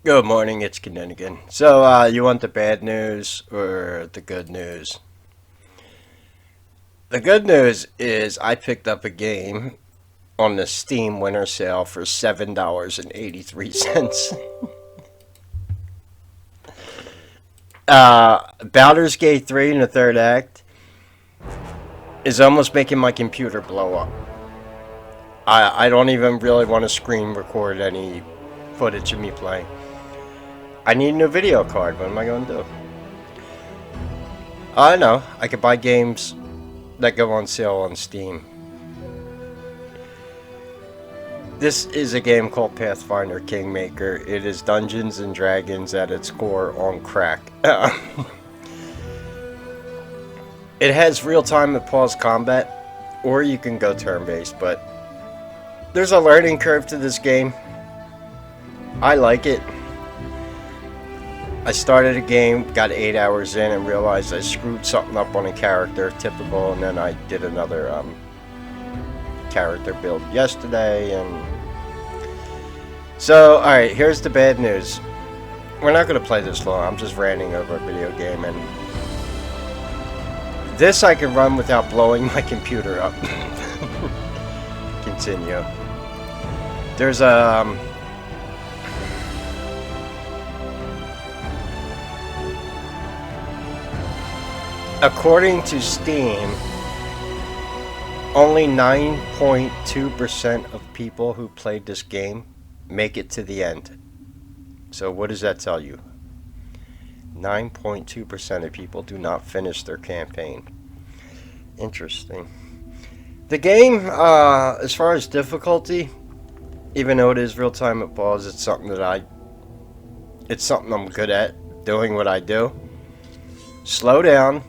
Good morning, it's Kinninigan. So, you want the bad news or the good news? The good news is I picked up a game on the Steam winter sale for $7.83. Baldur's Gate 3 in the third act is almost making my computer blow up. I don't even really want to screen record any footage of me playing. I need a new video card. What am I going to do? I know. I could buy games that go on sale on Steam. This is a game called Pathfinder Kingmaker. It is Dungeons and Dragons at its core on crack. It has real-time and pause combat, or you can go turn-based, but there's a learning curve to this game. I like it. I started a game, got 8 hours in, and realized I screwed something up on a character, typical, and then I did another character build yesterday, and so, alright, here's the bad news. We're not going to play this long, I'm just ranting over a video game, and this I can run without blowing my computer up. Continue. There's a according to Steam, only 9.2% of people who played this game make it to the end. So what does that tell you? 9.2% of people do not finish their campaign. Interesting. The game, as far as difficulty, even though it is real-time at pause, it's something I'm good at, doing what I do. Slow down.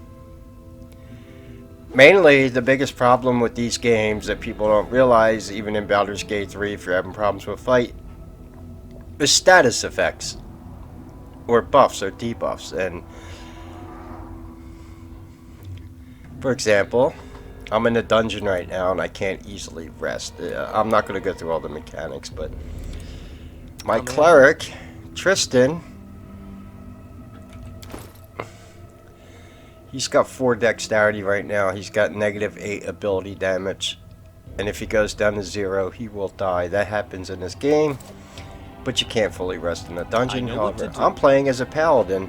Mainly, the biggest problem with these games that people don't realize, even in Baldur's Gate 3, if you're having problems with fight, is status effects, or buffs, or debuffs. And, for example, I'm in a dungeon right now, and I can't easily rest. I'm not going to go through all the mechanics, but my cleric, Tristan, he's got 4 dexterity right now. He's got -8 ability damage. And if he goes down to 0, he will die. That happens in this game. But you can't fully rest in a dungeon. However, I'm playing as a paladin.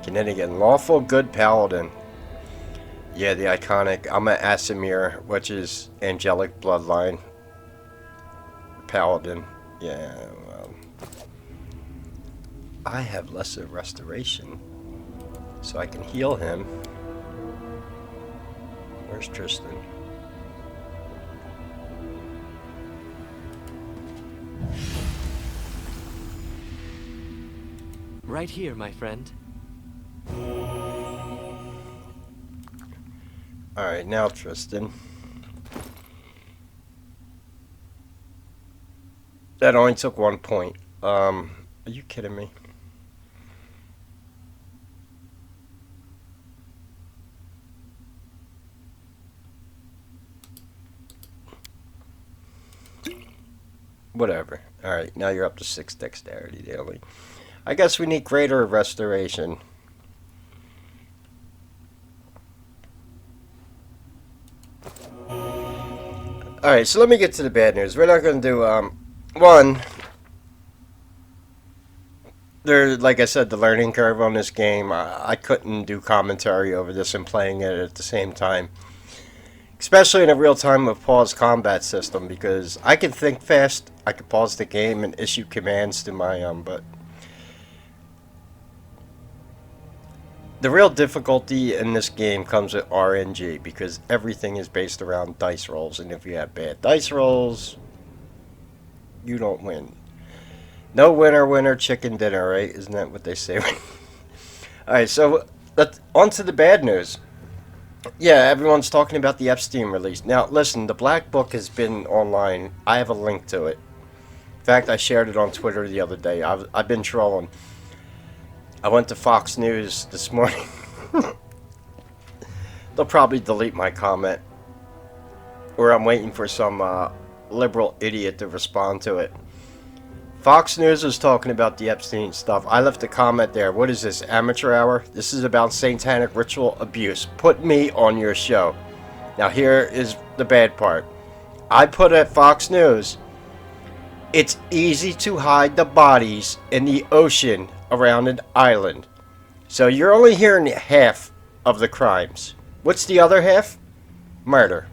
Kinninigan, lawful good paladin. Yeah, the iconic. I'm an Asimir, which is angelic bloodline. Paladin. Yeah, well, I have lesser restoration. So I can heal him. Where's Tristan? Right here, my friend. Alright, now Tristan. That only took 1 point. Are you kidding me? Whatever. Alright, now you're up to 6 dexterity daily. I guess we need greater restoration. Alright, so let me get to the bad news. We're not going to do, one, like I said, the learning curve on this game. I couldn't do commentary over this and playing it at the same time. Especially in a real-time with pause combat system, because I can think fast, I can pause the game and issue commands to my, but the real difficulty in this game comes with RNG, because everything is based around dice rolls, and if you have bad dice rolls, you don't win. No winner, chicken dinner, right? Isn't that what they say? Alright, so on to the bad news. Yeah, everyone's talking about the Epstein release. Now, listen, the Black Book has been online. I have a link to it. In fact, I shared it on Twitter the other day. I've been trolling. I went to Fox News this morning. They'll probably delete my comment. Or I'm waiting for some liberal idiot to respond to it. Fox News was talking about the Epstein stuff. I left a comment there. What is this, amateur hour? This is about satanic ritual abuse. Put me on your show. Now here is the bad part. I put at Fox News, it's easy to hide the bodies in the ocean around an island. So you're only hearing half of the crimes. What's the other half? Murder.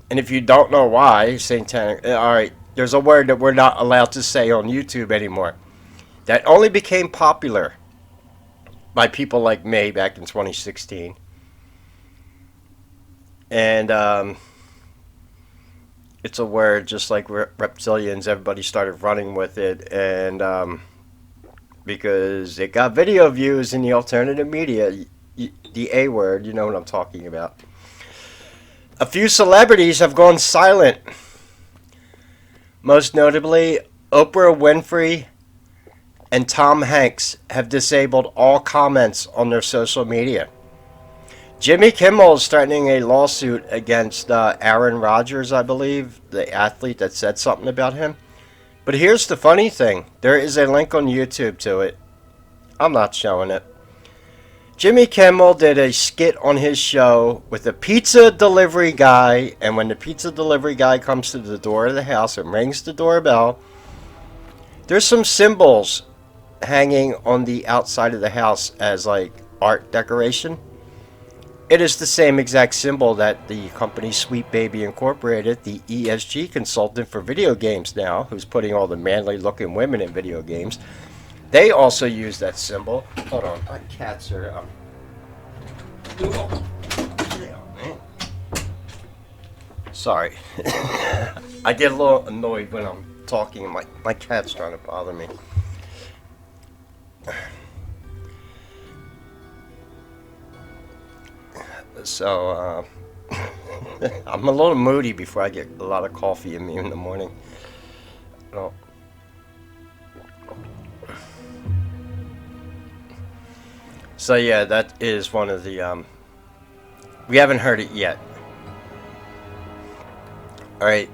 And if you don't know why, satanic... Alright, there's a word that we're not allowed to say on YouTube anymore. That only became popular by people like me back in 2016. And, it's a word just like reptilians. Everybody started running with it. And, because it got video views in the alternative media. The A word, you know what I'm talking about. A few celebrities have gone silent. Most notably, Oprah Winfrey and Tom Hanks have disabled all comments on their social media. Jimmy Kimmel is threatening a lawsuit against Aaron Rodgers, I believe, the athlete that said something about him. But here's the funny thing. There is a link on YouTube to it. I'm not showing it. Jimmy Kimmel did a skit on his show with a pizza delivery guy, and when the pizza delivery guy comes to the door of the house and rings the doorbell, there's some symbols hanging on the outside of the house as like art decoration. It is the same exact symbol that the company Sweet Baby Incorporated, the ESG consultant for video games now, who's putting all the manly looking women in video games, they also use that symbol. Hold on, my cats are... Sorry. I get a little annoyed when I'm talking and my cat's trying to bother me. So, I'm a little moody before I get a lot of coffee in me in the morning. No. So yeah, that is one of the, we haven't heard it yet. Alright,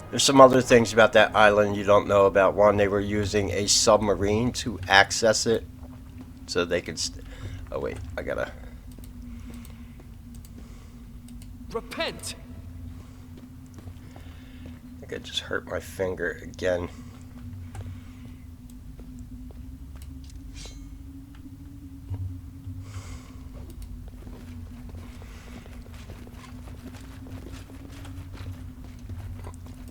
there's some other things about that island you don't know about. One, they were using a submarine to access it, so they could, oh wait, I gotta... Repent! I think I just hurt my finger again.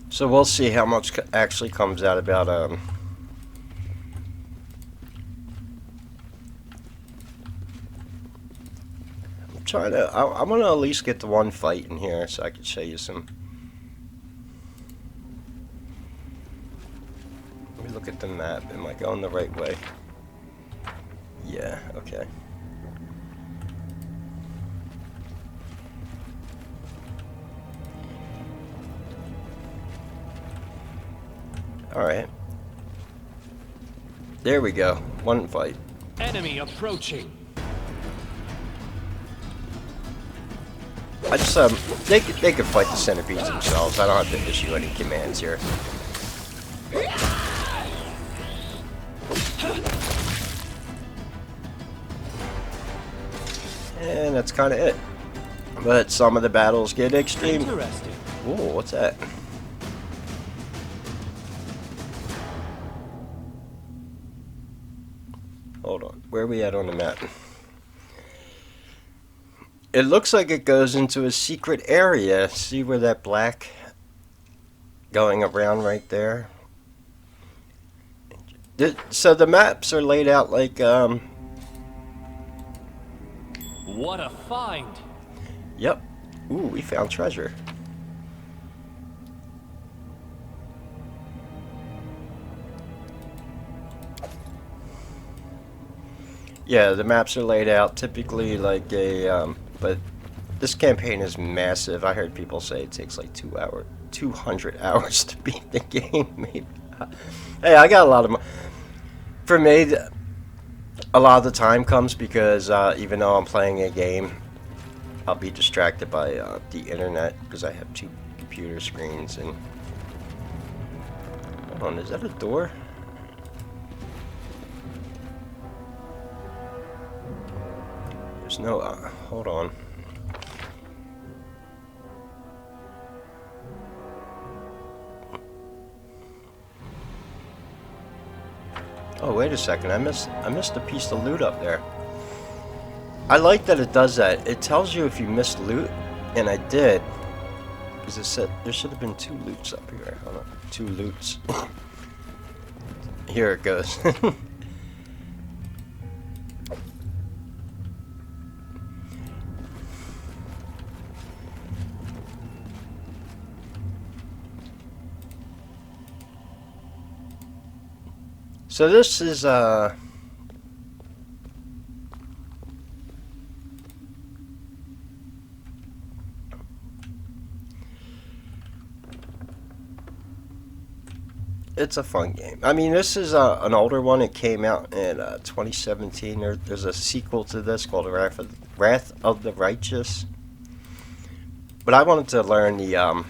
So we'll see how much actually comes out about I'm trying to I want to at least get the one fight in here so I can show you some. Let me look at the map. Am I going the right way? Yeah, okay. Alright. There we go. One fight. Enemy approaching. I just, they could fight the centipedes themselves. I don't have to issue any commands here. And that's kind of it. But some of the battles get extreme. Interesting. Ooh, what's that? Hold on. Where are we at on the map? It looks like it goes into a secret area. See where that black going around right there? So the maps are laid out like, What a find! Yep. Ooh, we found treasure. Yeah, the maps are laid out typically like a, but this campaign is massive. I heard people say it takes like 200 hours to beat the game. Maybe. Hey, I got a lot of for me, a lot of the time comes because even though I'm playing a game, I'll be distracted by the internet because I have two computer screens and Hold on, is that a door? There's no, hold on. Oh, wait a second, I missed a piece of loot up there. I like that it does that. It tells you if you missed loot, and I did. Because it said there should have been 2 loots up here. Hold on, 2 loots. Here it goes. So this is it's a fun game. I mean, this is an older one. It came out in 2017. There's a sequel to this called Wrath of the Righteous. But I wanted to learn the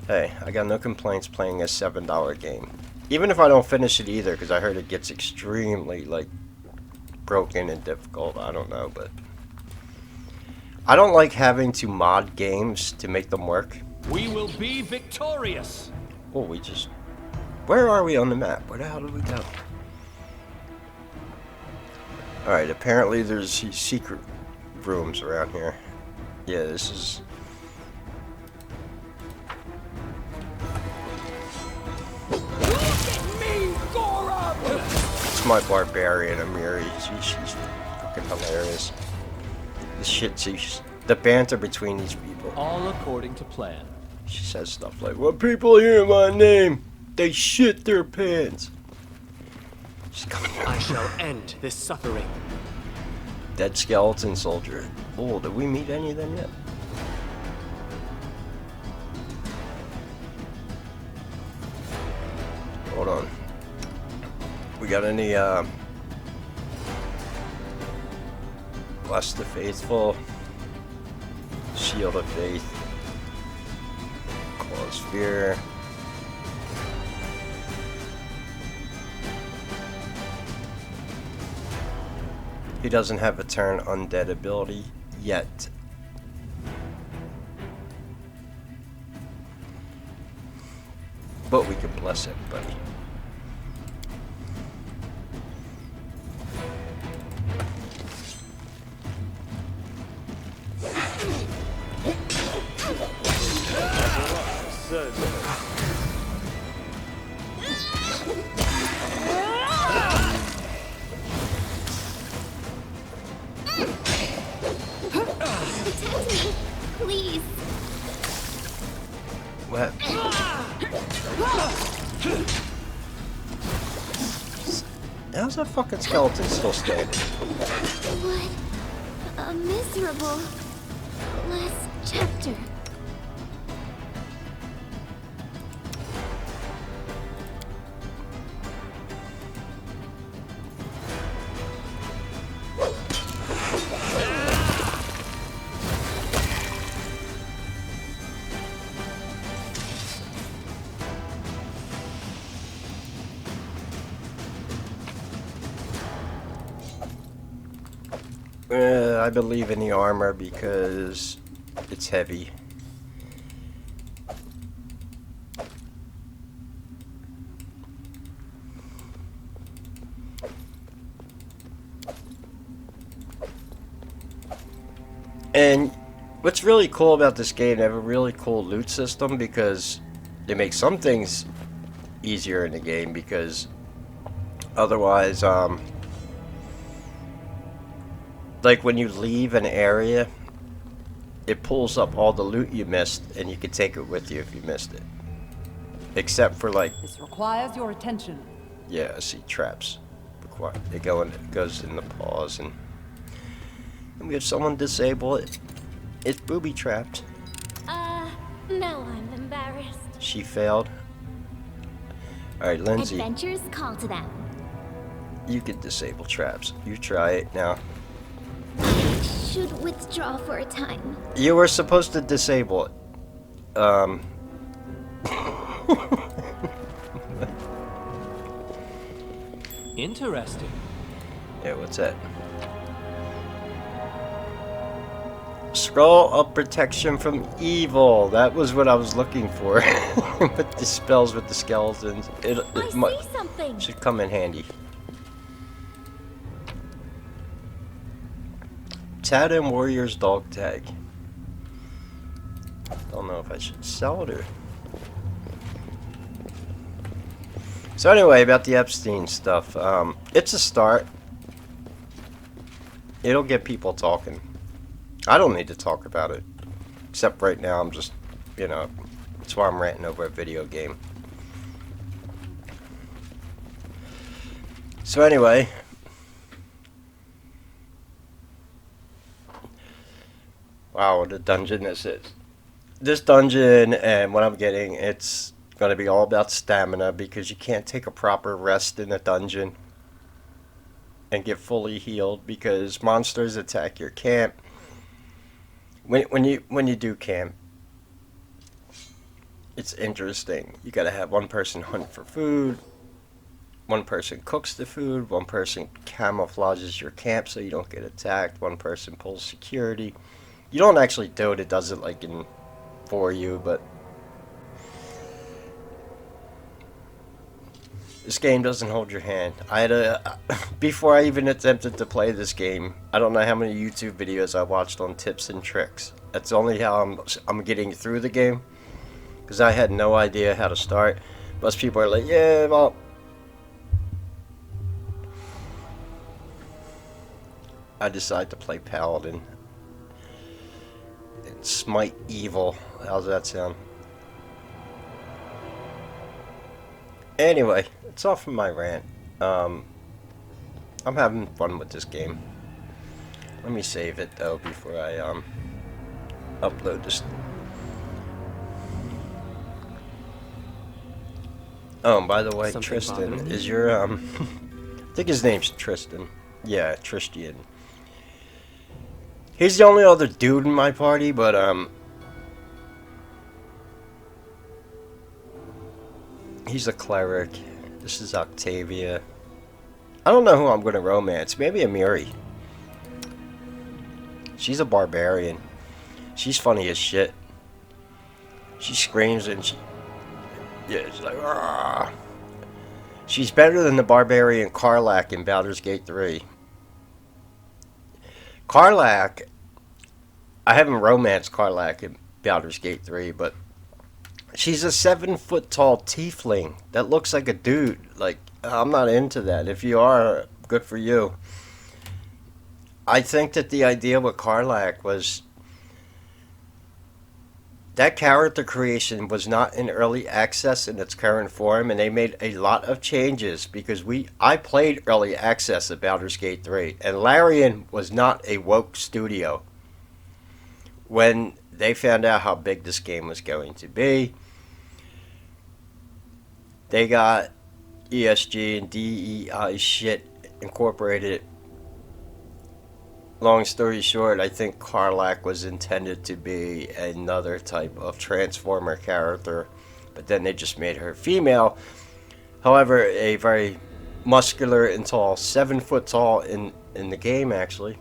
hey, I got no complaints playing a $7 game. Even if I don't finish it either, because I heard it gets extremely, like, broken and difficult. I don't know, but I don't like having to mod games to make them work. We will be victorious. Oh, we just... Where are we on the map? Where the hell did we go? Alright, apparently there's these secret rooms around here. Yeah, this is... It's my barbarian, Amiri. She's fucking hilarious. The shit, the banter between these people. All according to plan. She says stuff like, when people hear my name, they shit their pants. She's coming around. I shall end this suffering. Dead skeleton soldier. Oh, did we meet any of them yet? Hold on. We got any, Bless the Faithful, Shield of Faith, Cause Fear, he doesn't have a turn undead ability yet. But we can bless everybody. Please. What? How's that fucking skeleton still standing? What a miserable last chapter. I believe in the armor because it's heavy. And what's really cool about this game, they have a really cool loot system because they make some things easier in the game because otherwise, like when you leave an area, it pulls up all the loot you missed and you can take it with you if you missed it. Except for like... This requires your attention. Yeah, I see traps. It goes in the pause and we have someone disable it. It's booby trapped. Now I'm embarrassed. She failed. Alright, Lindsay. Adventures call to them. You can disable traps. You try it now. Should withdraw for a time. You were supposed to disable it. Interesting. Yeah, what's that? Scroll of protection from evil. That was what I was looking for. With the spells with the skeletons. It I see something. should come in handy. Tad Warrior's dog tag. Don't know if I should sell it or... So anyway, about the Epstein stuff. It's a start. It'll get people talking. I don't need to talk about it. Except right now, I'm just, you know, that's why I'm ranting over a video game. So anyway. Wow, what a dungeon this is. This dungeon and what I'm getting, it's going to be all about stamina because you can't take a proper rest in a dungeon and get fully healed because monsters attack your camp. When you do camp, it's interesting. You gotta have one person hunt for food, one person cooks the food, one person camouflages your camp so you don't get attacked, one person pulls security. You don't actually do it, it does it like in for you, but this game doesn't hold your hand. I had a before I even attempted to play this game, I don't know how many YouTube videos I watched on tips and tricks. That's only how I'm getting through the game, because I had no idea how to start. Most people are like, yeah, well, I decided to play Paladin and smite evil. How's that sound? Anyway, it's all from my rant. I'm having fun with this game. Let me save it though before I upload this. Oh, and by the way, Something Tristan bothering is you? your I think his name's Tristan. Yeah, Tristian. He's the only other dude in my party, but he's a cleric. This is Octavia. I don't know who I'm going to romance. Maybe Amiri. She's a barbarian. She's funny as shit. She screams and she... Yeah, it's like... Argh. She's better than the barbarian Karlak in Baldur's Gate 3. Karlak... I haven't romanced Karlak in Baldur's Gate 3, but... She's a 7-foot-tall tiefling that looks like a dude. Like, I'm not into that. If you are, good for you. I think that the idea with Karlak was... That character creation was not in early access in its current form, and they made a lot of changes because I played early access at Baldur's Gate 3, and Larian was not a woke studio. When they found out how big this game was going to be, they got ESG and DEI shit incorporated. Long story short, I think Karlak was intended to be another type of Transformer character, but then they just made her female. However, a very muscular and tall, 7 foot tall in the game actually.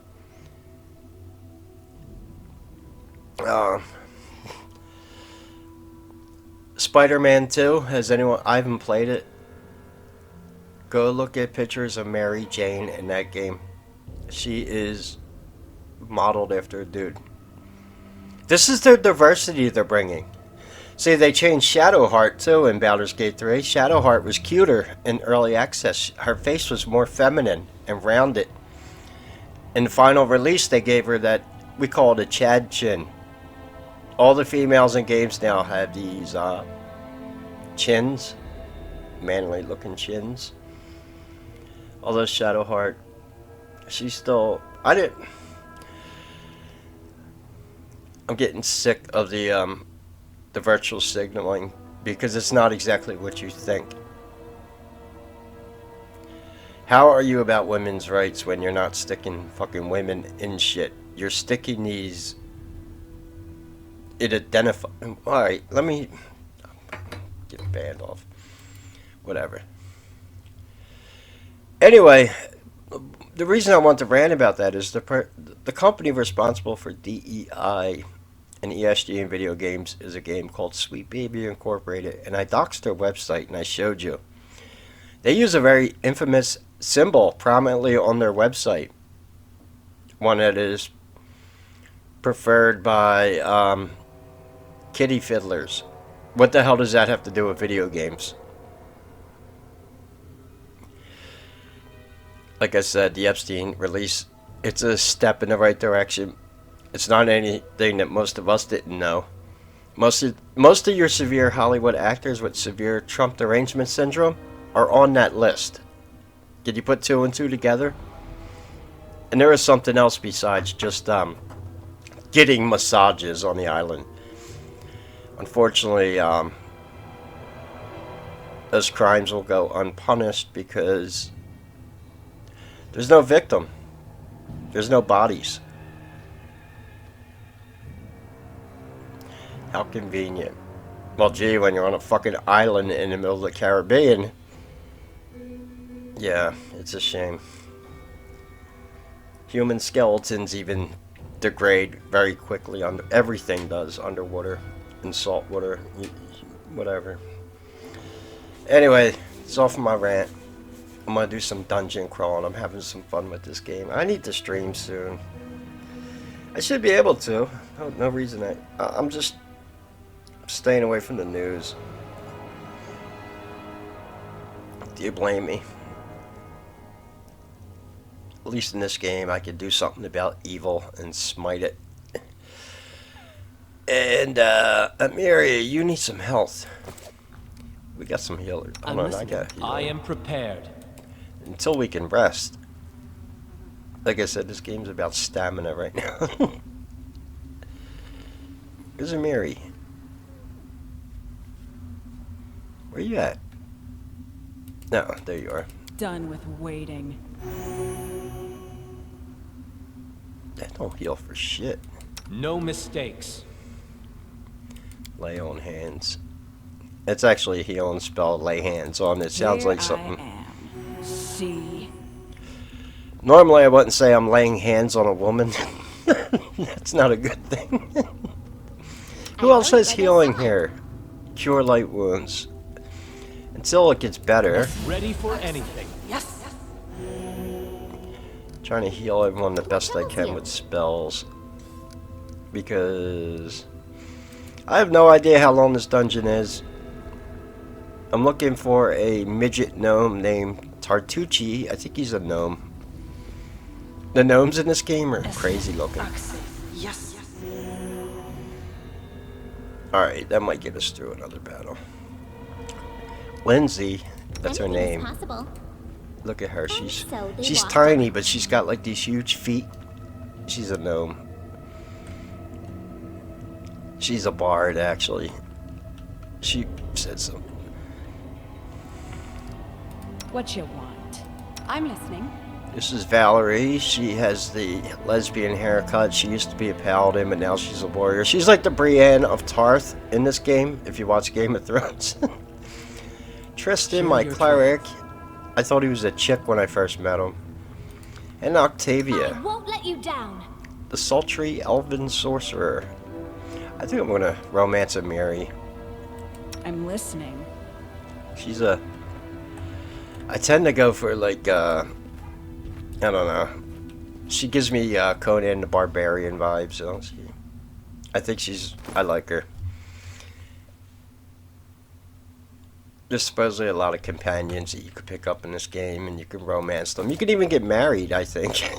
Spider-Man 2, has anyone... I haven't played it. Go look at pictures of Mary Jane in that game. She is modeled after a dude. This is the diversity they're bringing. See, they changed Shadowheart too in Baldur's Gate 3. Shadowheart was cuter in early access. Her face was more feminine and rounded. In the final release, they gave her that, we call it a Chad chin. All the females in games now have these chins, manly looking chins. Although Shadowheart, she's still... I'm getting sick of the virtual signaling because it's not exactly what you think. How are you about women's rights when you're not sticking fucking women in shit? You're sticking these... It identify... Alright, let me... Get banned off. Whatever. Anyway, the reason I want to rant about that is the company responsible for DEI and ESG in video games is a game called Sweet Baby Incorporated, and I doxed their website and I showed you. They use a very infamous symbol prominently on their website, one that is preferred by kitty fiddlers. What the hell does that have to do with video games? Like I said, the Epstein release, it's a step in the right direction. It's not anything that most of us didn't know. Most of your severe Hollywood actors with severe Trump derangement syndrome are on that list. Did you put two and two together? And there is something else besides just getting massages on the island. Unfortunately, those crimes will go unpunished because there's no victim. There's no bodies. How convenient. Well, gee, when you're on a fucking island in the middle of the Caribbean, yeah, it's a shame. Human skeletons even degrade very quickly. Everything does underwater and saltwater, whatever. Anyway, it's all for my rant. I'm gonna do some dungeon crawling. I'm having some fun with this game. I need to stream soon. I should be able to. No reason. I'm just staying away from the news. Do you blame me? At least in this game, I could do something about evil and smite it. And Amiri, you need some health. We got some healers. Hold on, I got healer. I am prepared. Until we can rest. Like I said, this game's about stamina right now. Where's Amiri? Where you at? No, there you are. Done with waiting. That don't heal for shit. No mistakes. Lay on hands. It's actually a healing spell, lay hands on. It sounds like something. See. Normally I wouldn't say I'm laying hands on a woman. That's not a good thing. Who else has healing here? Cure light wounds. Until it gets better. Ready for anything. Yes. Trying to heal everyone the best I can with spells. Because I have no idea how long this dungeon is. I'm looking for a midget gnome named Tartucci. I think he's a gnome. The gnomes in this game are crazy looking. Yes. Alright, that might get us through another battle. Lindsay, that's her Anything is name. possible. Look at her. So they She's walk. tiny, but she's got like these huge feet. She's a gnome. She's a bard, actually. She said so. What you want? I'm listening. This is Valerie. She has the lesbian haircut. She used to be a paladin, but now she's a warrior. She's like the Brienne of Tarth in this game, if you watch Game of Thrones. Tristan, my cleric. I thought he was a chick when I first met him. And Octavia, I won't let you down. the sultry elven sorcerer. I think I'm gonna romance Amiri. I'm listening. She's a... I tend to go for like, I don't know. She gives me Conan the Barbarian vibes, so I think I like her. There's supposedly a lot of companions that you could pick up in this game, and you can romance them. You could even get married, I think.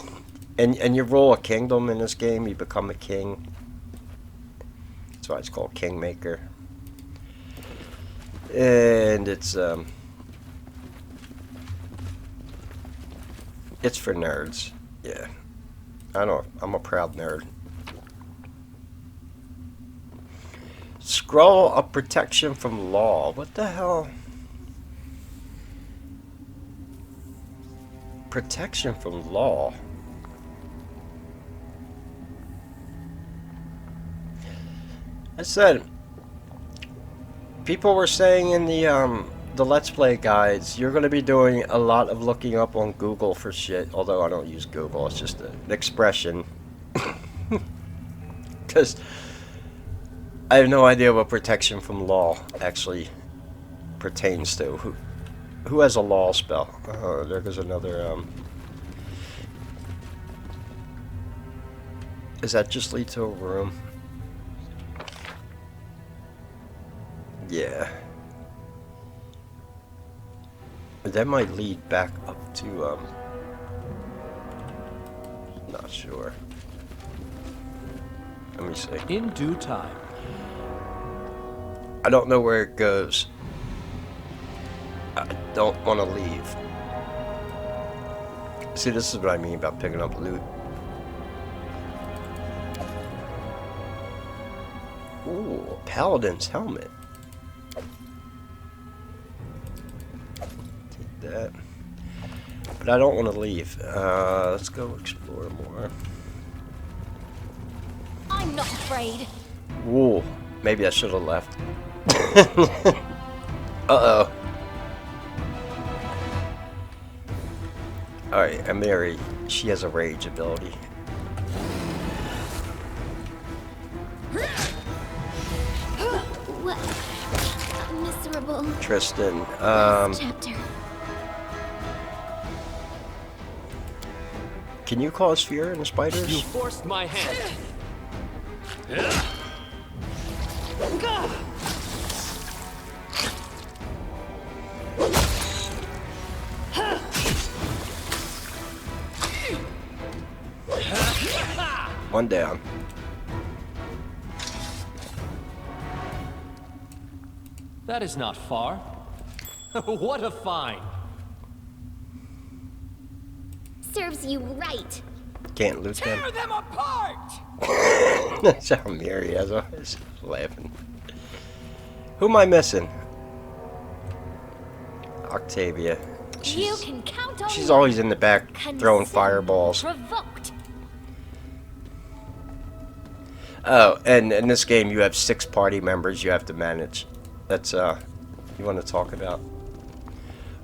and you rule a kingdom in this game. You become a king. That's why it's called Kingmaker. And it's for nerds. Yeah. I'm a proud nerd. Scroll of protection from law. What the hell? Protection from law. I said, people were saying in the the Let's Play guides, you're going to be doing a lot of looking up on Google for shit. Although I don't use Google, it's just an expression. Because I have no idea what protection from law actually pertains to. Who has a law spell? Oh, there goes another, Does that just lead to a room? Yeah. That might lead back up to, not sure. Let me see. In due time. I don't know where it goes. I don't want to leave. See, this is what I mean about picking up loot. Ooh, a paladin's helmet. Take that. But I don't want to leave. Let's go explore more. I'm not afraid. Ooh, maybe I should have left. Uh-oh. Alright, Amiri, she has a rage ability. What? Miserable. Tristan, Last chapter. can you cause fear in the spiders? You forced my hand. One down. That is not far. What a find. Serves you right. Can't loot them. Tear them apart! That's how Mary is always laughing. Who am I missing? Octavia. You can count on She's me. always in the back throwing Consent fireballs. Provoked. Oh, and in this game you have 6 party members you have to manage. That's you want to talk about?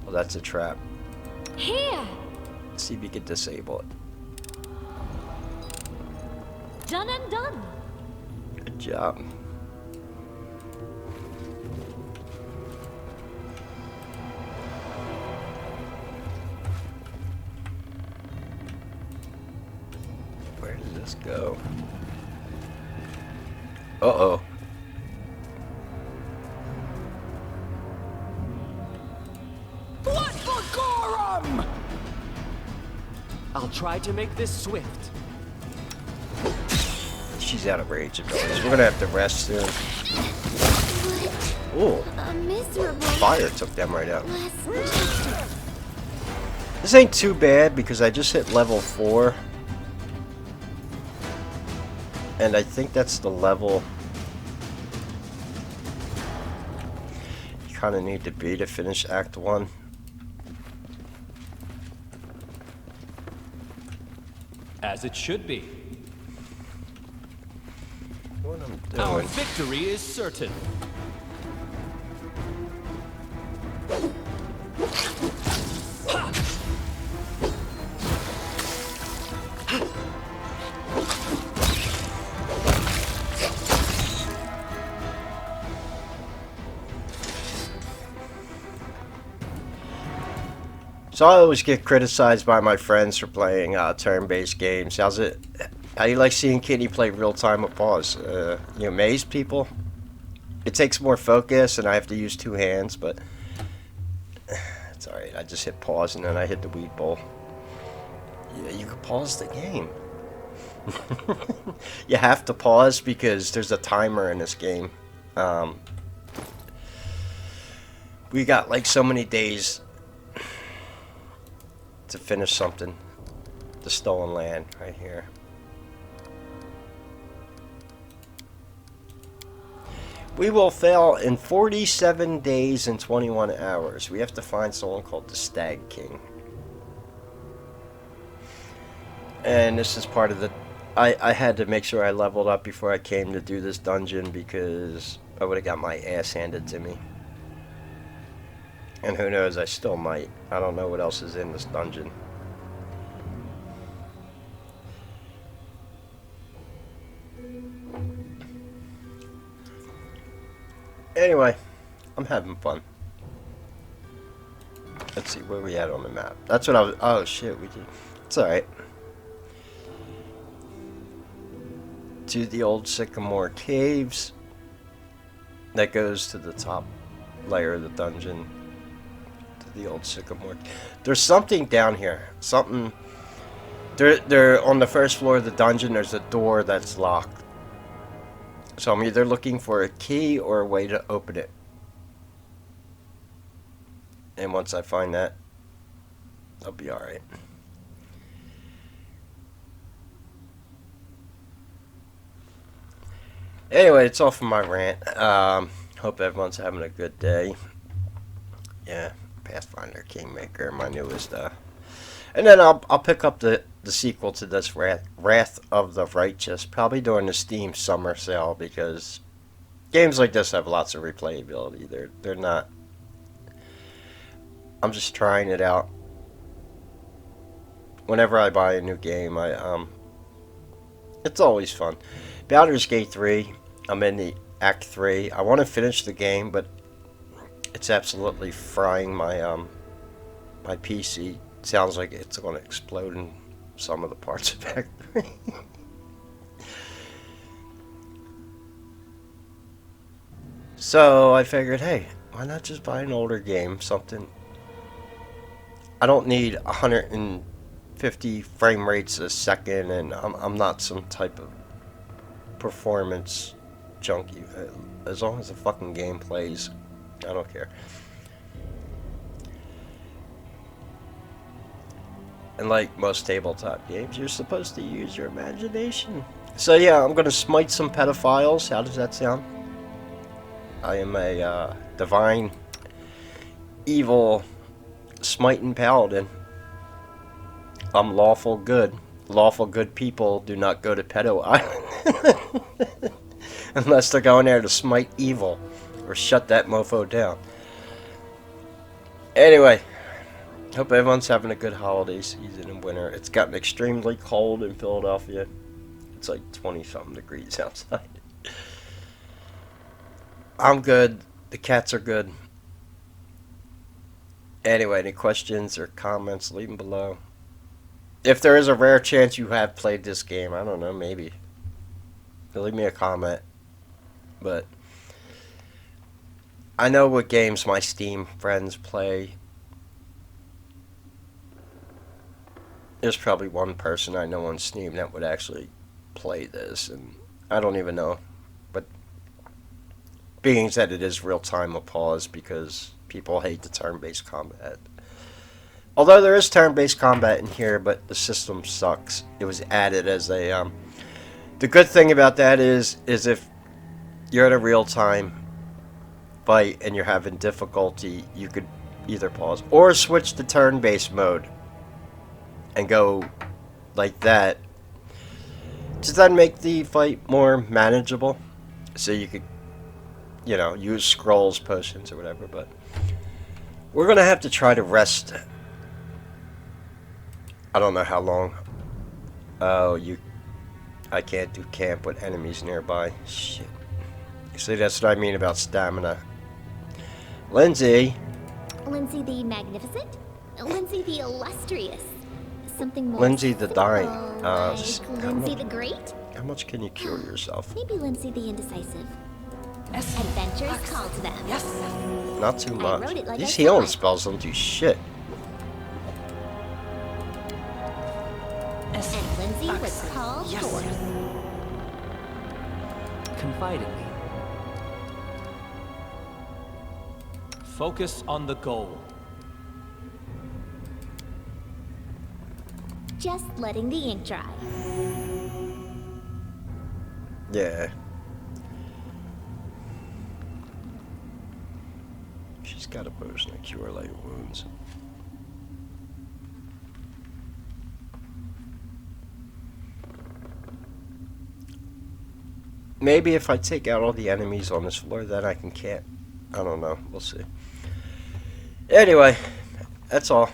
Well, that's a trap. Here. Let's see if you can disable it. Done and done. Good job. Where does this go? Uh-oh. What for Gorum? I'll try to make this swift. She's out of rage abilities. We're gonna have to rest soon. Ooh, A miserable fire took them right out. last chapter. This ain't too bad because I just hit level 4. And I think that's the level you kind of need to be to finish Act 1. As it should be. What I'm Our doing. victory is certain. So I always get criticized by my friends for playing turn-based games. How do you like seeing Kitty play real-time with pause? You amaze people? It takes more focus and I have to use 2 hands, but it's alright. I just hit pause and then I hit the weed bowl. Yeah, you can pause the game. You have to pause because there's a timer in this game. We got like so many days to finish something. The stolen land right here. We will fail in 47 days and 21 hours. We have to find someone called the Stag King. And this is part of the... I had to make sure I leveled up before I came to do this dungeon because I would have got my ass handed to me. And who knows, I still might. I don't know what else is in this dungeon. Anyway, I'm having fun. Let's see, where we at on the map? That's what I was... Oh, shit, we did... It's alright. To the old Sycamore Caves. That goes to the top layer of the dungeon. To the old Sycamore. There's something down here. Something... They're on the first floor of the dungeon, there's a door that's locked. So I'm either looking for a key or a way to open it. And once I find that, I'll be alright. Anyway, it's all for my rant. Hope everyone's having a good day. Yeah, Pathfinder, Kingmaker, my newest. And then I'll pick up the sequel to this, Wrath of the Righteous, probably during the Steam summer sale, because games like this have lots of replayability. They're not... I'm just trying it out. Whenever I buy a new game, it's always fun. Baldur's Gate 3, I'm in the Act 3. I want to finish the game, but it's absolutely frying my my PC. Sounds like it's going to explode in some of the parts of Act 3. So I figured, hey, why not just buy an older game, something... I don't need 150 frame rates a second, and I'm not some type of performance junkie. As long as the fucking game plays, I don't care. And like most tabletop games, you're supposed to use your imagination. So yeah, I'm gonna smite some pedophiles. How does that sound? I am a divine, evil, smiting paladin. I'm lawful good. Lawful good people do not go to Pedo Island. Unless they're going there to smite evil. Or shut that mofo down. Anyway. Hope everyone's having a good holiday season in winter. It's gotten extremely cold in Philadelphia. It's like 20-something degrees outside. I'm good. The cats are good. Anyway, any questions or comments, leave them below. If there is a rare chance you have played this game, I don't know, maybe. Leave me a comment. But I know what games my Steam friends play. There's probably one person I know on Steam that would actually play this, and I don't even know. But being that it is real-time, a pause because people hate the turn-based combat. Although there is turn-based combat in here, but the system sucks. It was added as a... The good thing about that is if you're in a real-time fight and you're having difficulty, you could either pause or switch to turn-based mode and go like that. Does that make the fight more manageable? So you could, you know, use scrolls, potions, or whatever, but we're gonna have to try to rest. I don't know how long. Oh, I can't do camp with enemies nearby. Shit. See, that's what I mean about stamina. Lindsay. Lindsay the Magnificent? Lindsay the Illustrious? Something more Lindsay the Dying. like Lindsay the Great? How much can you cure yourself? Maybe Lindsay the Indecisive. Yes. Adventures call to them. Yes. Not too I much. wrote it like These I healing saw it. spells don't do shit. And Lindsay was called Yes. forth. Confide in me. Focus on the goal. Just letting the ink dry. Yeah. She's got a potion to cure light wounds. Maybe if I take out all the enemies on this floor, then I can camp. I don't know. We'll see. Anyway, that's all.